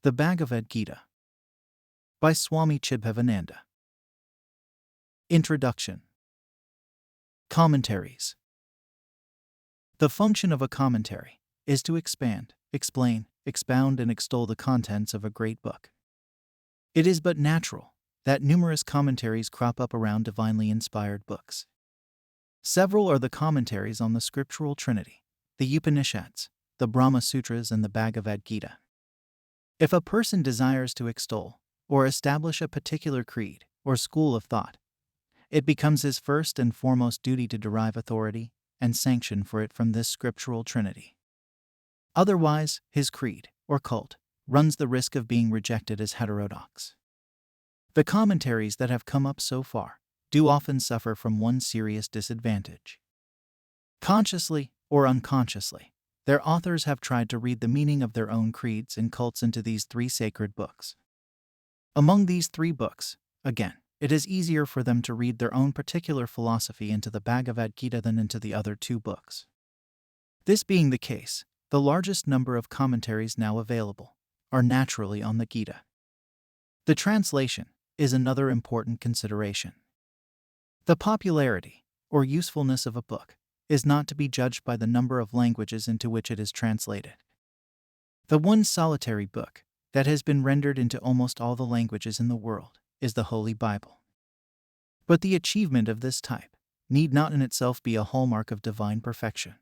The Bhagavad Gita by Swami Chidbhavananda. Introduction. Commentaries. The function of a commentary is to expand, explain, expound, and extol the contents of a great book. It is but natural that numerous commentaries crop up around divinely inspired books. Several are the commentaries on the scriptural trinity, the Upanishads, the Brahma Sutras, and the Bhagavad Gita. If a person desires to extol or establish a particular creed or school of thought, it becomes his first and foremost duty to derive authority and sanction for it from this scriptural trinity. Otherwise, his creed or cult runs the risk of being rejected as heterodox. The commentaries that have come up so far do often suffer from one serious disadvantage. Consciously or unconsciously, their authors have tried to read the meaning of their own creeds and cults into these three sacred books. Among these three books, again, it is easier for them to read their own particular philosophy into the Bhagavad Gita than into the other two books. This being the case, the largest number of commentaries now available are naturally on the Gita. The translation is another important consideration. The popularity or usefulness of a book is not to be judged by the number of languages into which it is translated. The one solitary book that has been rendered into almost all the languages in the world is the Holy Bible. But the achievement of this type need not in itself be a hallmark of divine perfection.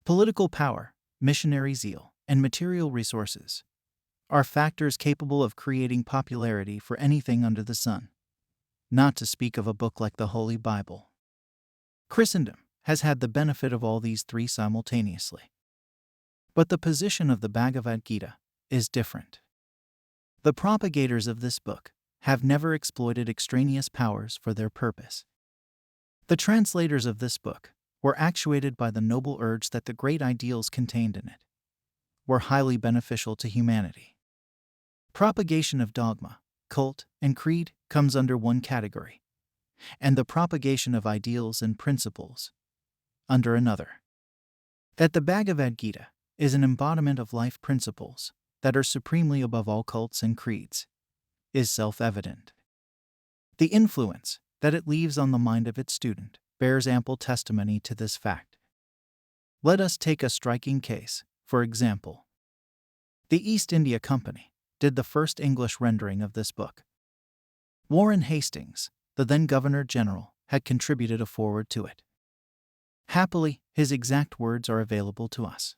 Political power, missionary zeal, and material resources are factors capable of creating popularity for anything under the sun, not to speak of a book like the Holy Bible. Christendom has had the benefit of all these three simultaneously. But the position of the Bhagavad Gita is different. The propagators of this book have never exploited extraneous powers for their purpose. The translators of this book were actuated by the noble urge that the great ideals contained in it were highly beneficial to humanity. Propagation of dogma, cult, and creed comes under one category, and the propagation of ideals and principles under another. That the Bhagavad Gita is an embodiment of life principles that are supremely above all cults and creeds is self-evident. The influence that it leaves on the mind of its student bears ample testimony to this fact. Let us take a striking case, for example. The East India Company did the first English rendering of this book. Warren Hastings, the then Governor-General, had contributed a foreword to it. Happily, his exact words are available to us.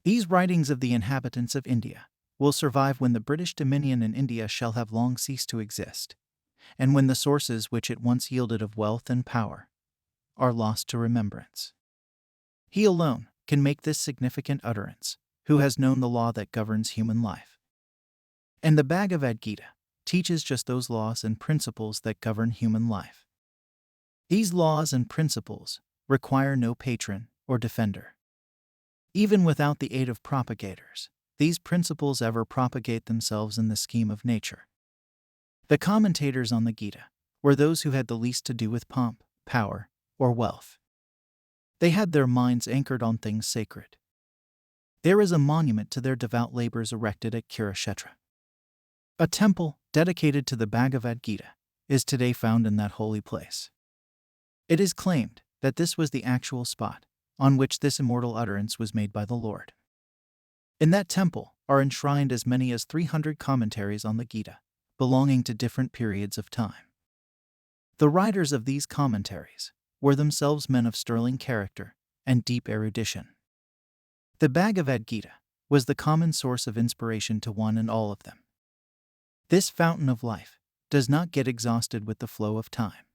These writings of the inhabitants of India will survive when the British dominion in India shall have long ceased to exist, and when the sources which it once yielded of wealth and power are lost to remembrance. He alone can make this significant utterance, who has known the law that governs human life. And the Bhagavad Gita teaches just those laws and principles that govern human life. These laws and principles require no patron or defender. Even without the aid of propagators, these principles ever propagate themselves in the scheme of nature. The commentators on the Gita were those who had the least to do with pomp, power, or wealth. They had their minds anchored on things sacred. There is a monument to their devout labors erected at Kurukshetra. A temple dedicated to the Bhagavad Gita is today found in that holy place. It is claimed that this was the actual spot on which this immortal utterance was made by the Lord. In that temple are enshrined as many as 300 commentaries on the Gita, belonging to different periods of time. The writers of these commentaries were themselves men of sterling character and deep erudition. The Bhagavad Gita was the common source of inspiration to one and all of them. This fountain of life does not get exhausted with the flow of time.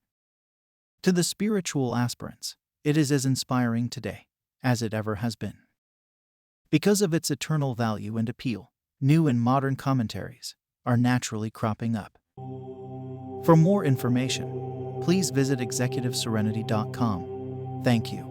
To the spiritual aspirants, it is as inspiring today as it ever has been. Because of its eternal value and appeal, new and modern commentaries are naturally cropping up. For more information, please visit executiveserenity.com. Thank you.